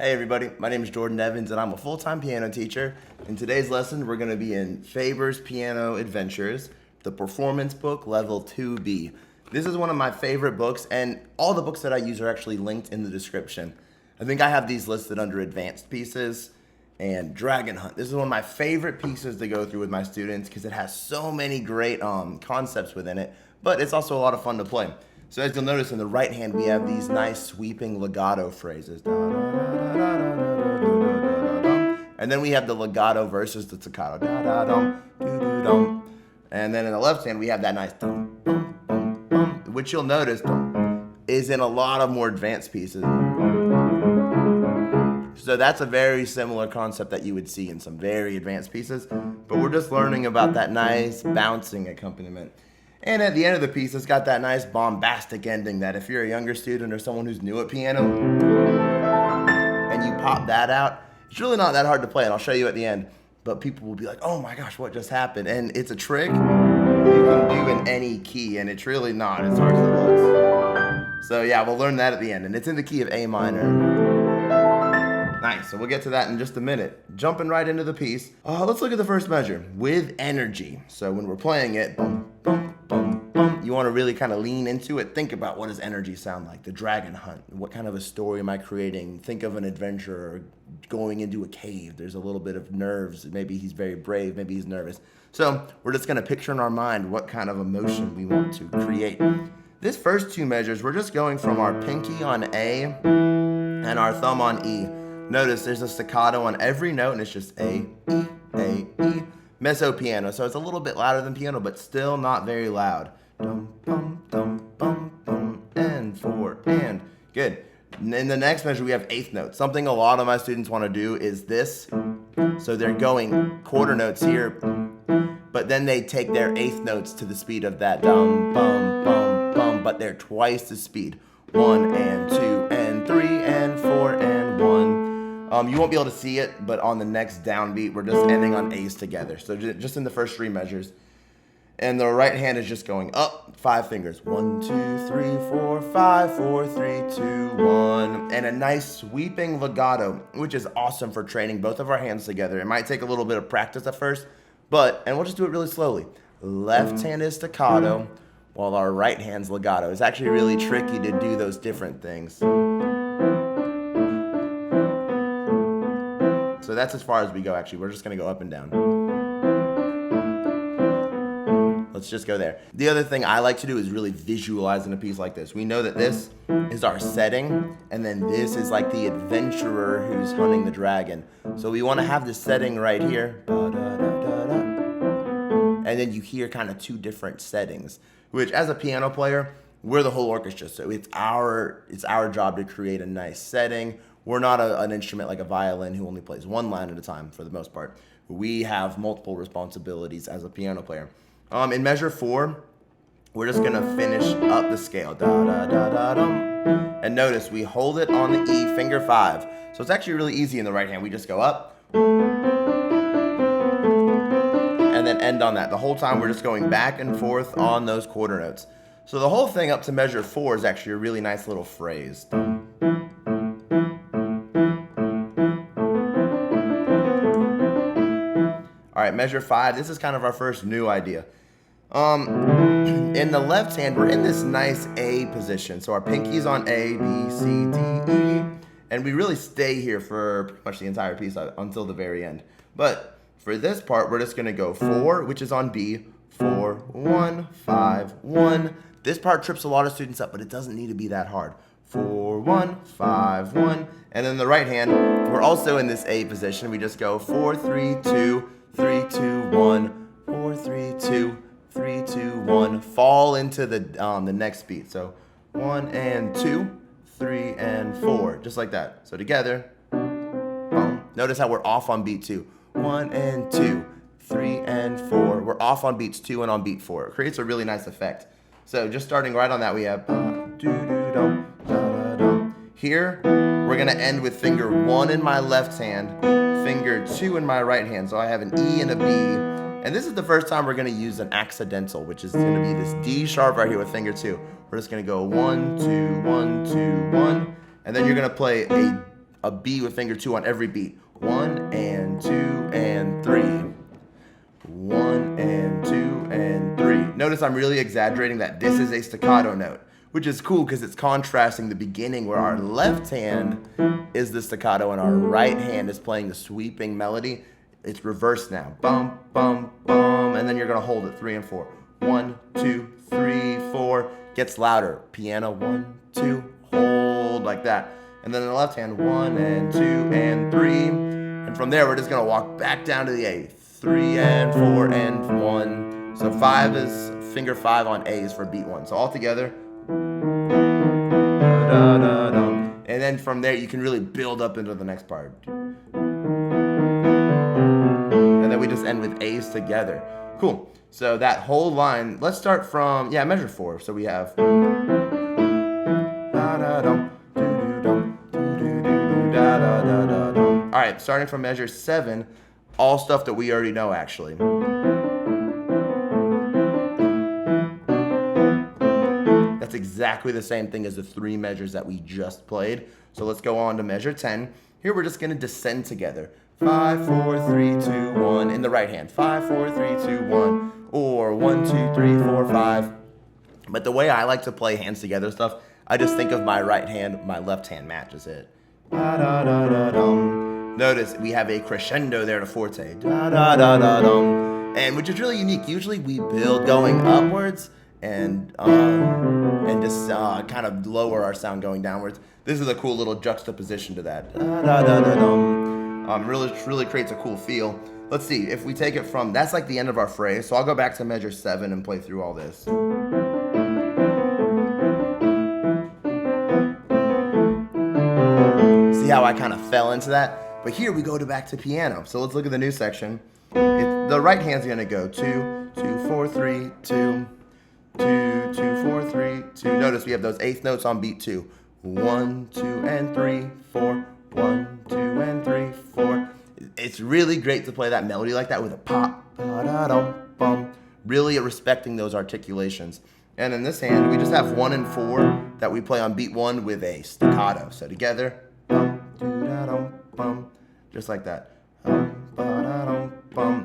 Hey everybody, my name is Jordan Evans and I'm a full-time piano teacher. In today's lesson, we're going to be in Faber's Piano Adventures, the performance book, level 2B. This is one of my favorite books, and all the books that I use are actually linked in the description. I think I have these listed under advanced pieces and Dragon Hunt. This is one of my favorite pieces to go through with my students because it has so many great concepts within it, but it's also a lot of fun to play. So as you'll notice in the right hand, we have these nice sweeping legato phrases. And then we have the legato versus the staccato. And then in the left hand, we have that nice dum, bum, bum, bum, which you'll notice is in a lot of more advanced pieces. So that's a very similar concept that you would see in some very advanced pieces, but we're just learning about that nice bouncing accompaniment. And at the end of the piece, it's got that nice bombastic ending that if you're a younger student or someone who's new at piano and you pop that out, it's really not that hard to play, and I'll show you at the end. But people will be like, oh my gosh, what just happened? And it's a trick you can do in any key, and it's really not as hard as it looks. So yeah, we'll learn that at the end, and it's in the key of A minor. Nice, so we'll get to that in just a minute. Jumping right into the piece, let's look at the first measure, with energy. So when we're playing it, boom, boom, boom, boom, you want to really kind of lean into it. Think about what does energy sound like, the Dragon Hunt. What kind of a story am I creating? Think of an adventurer going into a cave. There's a little bit of nerves. Maybe he's very brave, maybe he's nervous. So we're just going to picture in our mind what kind of emotion we want to create. This first two measures, we're just going from our pinky on A and our thumb on E. Notice there's a staccato on every note, and it's just A, E, A, E. Mezzo piano, so it's a little bit louder than piano, but still not very loud. Dum, bum, dum, bum, bum, and 4, and. Good. In the next measure, we have eighth notes. Something a lot of my students want to do is this. So they're going quarter notes here, but then they take their eighth notes to the speed of that dum, bum, bum, bum, but they're twice the speed. 1 and 2 and 3 and 4 and 1. You won't be able to see it, but on the next downbeat, we're just ending on A's together. So just in the first three measures. And the right hand is just going up 5 fingers. 1, 2, 3, 4, 5, 4, 3, 2, 1. And a nice sweeping legato, which is awesome for training both of our hands together. It might take a little bit of practice at first, and we'll just do it really slowly. Left hand is staccato, while our right hand's legato. It's actually really tricky to do those different things. So that's as far as we go, actually. We're just going to go up and down. Let's just go there. The other thing I like to do is really visualize in a piece like this. We know that this is our setting, and then this is like the adventurer who's hunting the dragon. So we want to have the setting right here. And then you hear kind of two different settings, which as a piano player, we're the whole orchestra. So it's our job to create a nice setting. We're not an instrument like a violin who only plays one line at a time for the most part. We have multiple responsibilities as a piano player. In measure 4, we're just gonna finish up the scale. Da, da, da, da, dum. And notice we hold it on the E, finger 5. So it's actually really easy in the right hand. We just go up and then end on that. The whole time we're just going back and forth on those quarter notes. So the whole thing up to measure 4 is actually a really nice little phrase. All right, measure 5, this is kind of our first new idea. In the left hand, we're in this nice A position. So our pinky's on A, B, C, D, E, and we really stay here for pretty much the entire piece until the very end. But for this part, we're just gonna go 4, which is on B, 4, 1, 5, 1. This part trips a lot of students up, but it doesn't need to be that hard. 4, 1, 5, 1. And then the right hand, we're also in this A position. We just go 4, 3, 2, 3, 2, 1, 4, 3, 2, 3, 2, 1. Fall into the next beat. So 1 and 2, 3 and 4, just like that. So together, boom. Notice how we're off on beat 2. 1 and 2, 3 and 4. We're off on beats 2 and on beat 4. It creates a really nice effect. So just starting right on that, we have do-do-dum, da-da-dum. Here, we're gonna end with finger 1 in my left hand, finger 2 in my right hand. So I have an E and a B. And this is the first time we're gonna use an accidental, which is gonna be this D sharp right here with finger 2. We're just gonna go 1, 2, 1, 2, 1. And then you're gonna play a B with finger 2 on every beat. 1 and 2 and 3. 1 and 2 and 3. Notice I'm really exaggerating that this is a staccato note, which is cool because it's contrasting the beginning where our left hand is the staccato and our right hand is playing the sweeping melody. It's reversed now. Bum, bum, bum. And then you're going to hold it 3 and 4. 1, 2, 3, 4. Gets louder. Piano 1, 2, hold like that. And then in the left hand, 1 and 2 and 3. And from there, we're just going to walk back down to the A. 3 and 4 and 1. So 5 is finger 5 on A's for beat 1. So all together. And then from there, you can really build up into the next part. And then we just end with A's together. Cool. So that whole line, let's start from, measure 4. So we have. All right, starting from measure 7, all stuff that we already know actually. That's exactly the same thing as the 3 measures that we just played. So let's go on to measure 10. Here we're just going to descend together. 5, 4, 3, 2, 1 in the right hand. 5, 4, 3, 2, 1. Or 1, 2, 3, 4, 5. But the way I like to play hands together stuff, I just think of my right hand, my left hand matches it. Notice we have a crescendo there to forte. And which is really unique. Usually we build going upwards and just kind of lower our sound going downwards. This is a cool little juxtaposition to that. Really creates a cool feel. Let's see, if we take it from, that's like the end of our phrase. So I'll go back to measure 7 and play through all this. See how I kind of fell into that? But here we go back to piano. So let's look at the new section. The right hand's gonna go 2, 2, 4, 3, 2, 2, 2, 4, 3, 2. Notice we have those 8th notes on beat 2. 1, 2, and 3, 4. 1, 2, and 3, 4. It's really great to play that melody like that with a pop, ba-da-dum-bum, really respecting those articulations. And in this hand, we just have 1 and 4 that we play on beat 1 with a staccato. So together, bum, just like that.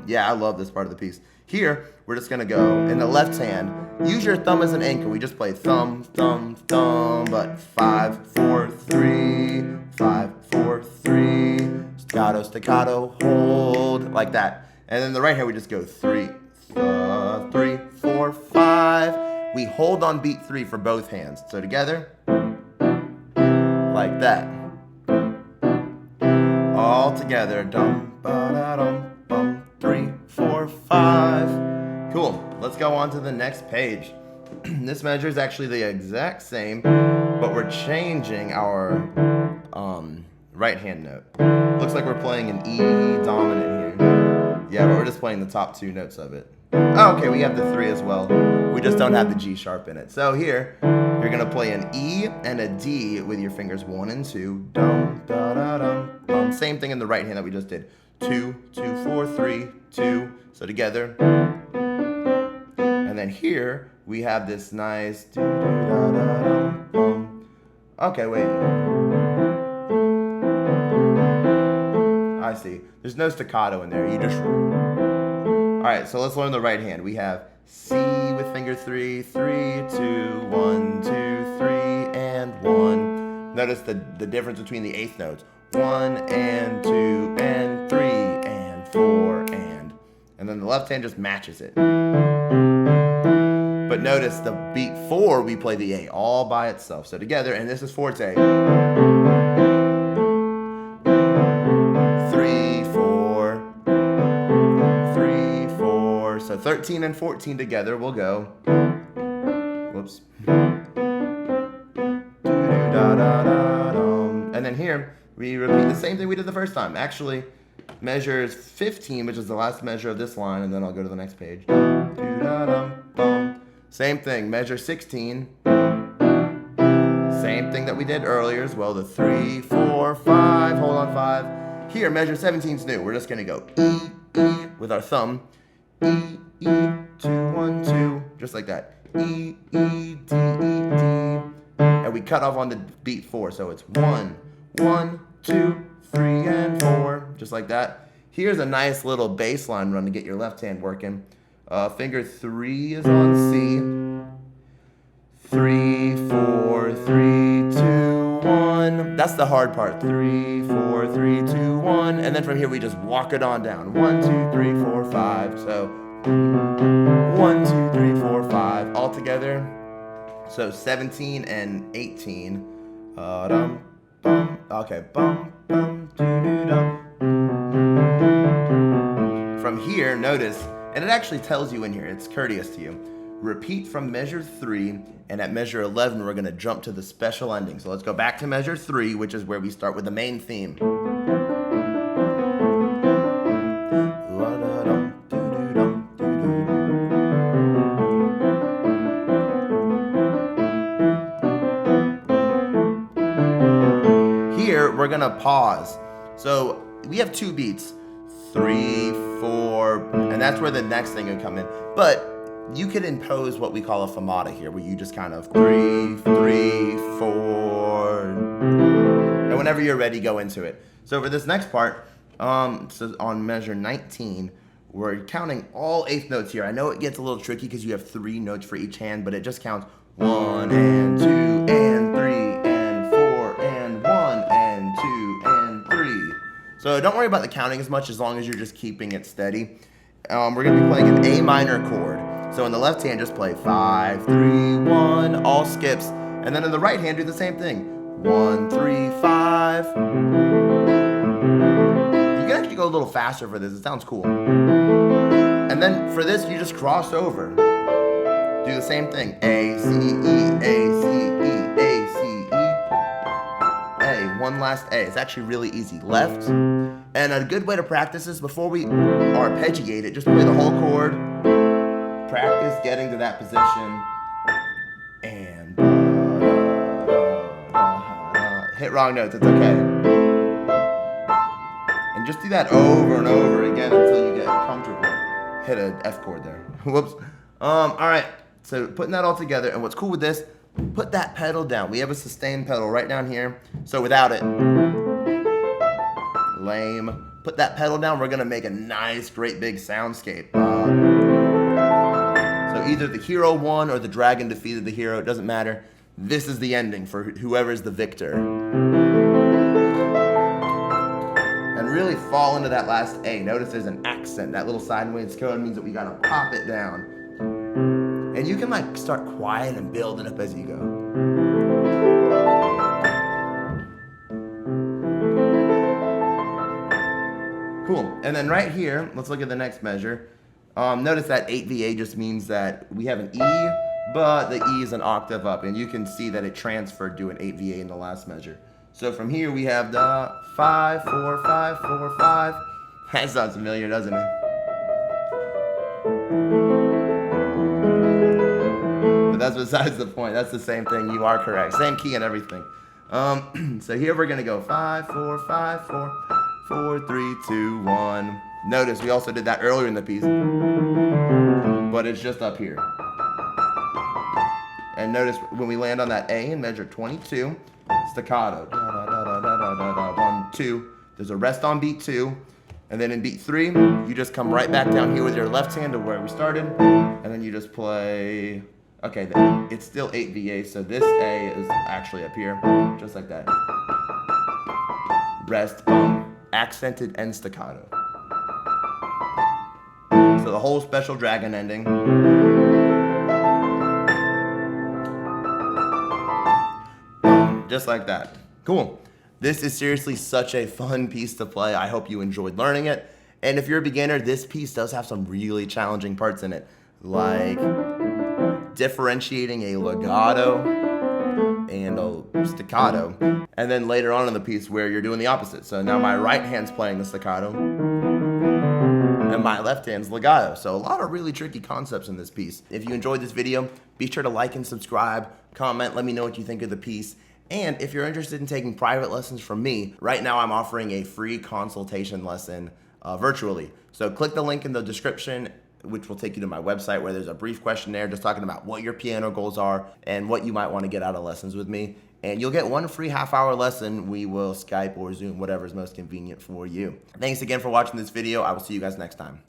Yeah, I love this part of the piece. Here, we're just gonna go in the left hand. Use your thumb as an anchor. We just play thumb, thumb, thumb, but 5, 4, 3, 5, 4, 3, staccato, staccato, hold, like that. And then the right hand, we just go 3, 3, 4, 5. We hold on beat 3 for both hands. So together, like that. All together, dum, ba-da-dum, bum, 3, 4, 5. Cool. Let's go on to the next page. This measure is actually the exact same, but we're changing our right hand note. Looks like we're playing an E dominant here. Yeah, but we're just playing the top 2 notes of it. Oh, okay, we have the 3 as well. We just don't have the G sharp in it. So here, you're gonna play an E and a D with your fingers 1 and 2. Dum, da, da, dum, bum. Same thing in the right hand that we just did. 2, 2, 4, 3, 2. So together. And then here, we have this nice do, do, da, da, dum, bum. Okay, wait. I see. There's no staccato in there. You just. Alright, so let's learn the right hand. We have C with finger 3, 3, 2, 1, 2, 3, and 1. Notice the difference between the 8th notes. 1 and 2 and 3 and 4 and then the left hand just matches it. But notice the beat 4, we play the A all by itself. So together, and this is forte. 3, 4, 3, 4. So 13 and 14 together will go. Whoops. And then here, we repeat the same thing we did the first time. Actually, measures 15, which is the last measure of this line, and then I'll go to the next page. Same thing, measure 16. Same thing that we did earlier as well, the 3, 4, 5, hold on 5. Here, measure 17 is new. We're just gonna go E, E with our thumb. E, E, 2, 1, 2, just like that. E, E, D, E, D. And we cut off on the beat 4, so it's 1, 1, 2, 3, and 4, just like that. Here's a nice little bass line run to get your left hand working. Finger 3 is on C. 3, 4, 3, 2, 1. That's the hard part. 3, 4, 3, 2, 1. And then from here we just walk it on down. 1, 2, 3, 4, 5. So 1, 2, 3, 4, 5 all together. So 17 and 18. Dum, bum. Okay. Bum, bum, doo, doo, dum. From here, notice, and it actually tells you in here, it's courteous to you. Repeat from measure 3, and at measure 11, we're going to jump to the special ending. So let's go back to measure 3, which is where we start with the main theme. Here, we're going to pause. So we have 2 beats, 3, 4, and that's where the next thing would come in. But you could impose what we call a fermata here, where you just kind of 3, 3, 4, and whenever you're ready, go into it. So for this next part, so on measure 19, we're counting all 8th notes here. I know it gets a little tricky because you have 3 notes for each hand, but it just counts 1 and 2 and 3 and 4 and 1 and 2 and 3. So don't worry about the counting as much as long as you're just keeping it steady. We're going to be playing an A minor chord. So in the left hand, just play 5, 3, 1, all skips. And then in the right hand, do the same thing. 1, 3, 5. You can actually go a little faster for this. It sounds cool. And then for this, you just cross over. Do the same thing. A, C, E, A, C, E, A, C, E. A, one last A. It's actually really easy. Left. And a good way to practice this, before we arpeggiate it, just play the whole chord. Practice getting to that position and hit wrong notes, it's okay. And just do that over and over again until you get comfortable. Hit an F chord there. Whoops. Alright, so putting that all together, and what's cool with this, put that pedal down. We have a sustain pedal right down here, so without it, lame. Put that pedal down, we're gonna make a nice, great big soundscape. So either the hero won or the dragon defeated the hero, it doesn't matter. This is the ending for whoever's the victor. And really fall into that last A. Notice there's an accent. That little sideways code means that we gotta pop it down. And you can like start quiet and building up as you go. Cool. And then right here, let's look at the next measure. Notice that 8VA just means that we have an E, but the E is an octave up, and you can see that it transferred to an 8VA in the last measure. So from here we have the 5, 4, 5, 4, 5. That sounds familiar, doesn't it? But that's besides the point. That's the same thing. You are correct. Same key and everything. So here we're gonna go 5, 4, 5, 4, 4, 3, 2, 1. Notice we also did that earlier in the piece, but it's just up here. And notice when we land on that A in measure 22, staccato. 1, 2. There's a rest on beat 2, and then in beat 3, you just come right back down here with your left hand to where we started, and then you just play. Okay, it's still 8VA, so this A is actually up here, just like that. Rest, boom, accented and staccato. So the whole special dragon ending. Just like that. Cool. This is seriously such a fun piece to play. I hope you enjoyed learning it. And if you're a beginner, this piece does have some really challenging parts in it, like differentiating a legato and a staccato, and then later on in the piece where you're doing the opposite. So now my right hand's playing the staccato, and my left hand's legato. So a lot of really tricky concepts in this piece. If you enjoyed this video, be sure to like and subscribe, comment, let me know what you think of the piece. And if you're interested in taking private lessons from me, right now I'm offering a free consultation lesson virtually. So click the link in the description which will take you to my website where there's a brief questionnaire just talking about what your piano goals are and what you might want to get out of lessons with me. And you'll get one free half-hour lesson. We will Skype or Zoom, whatever is most convenient for you. Thanks again for watching this video. I will see you guys next time.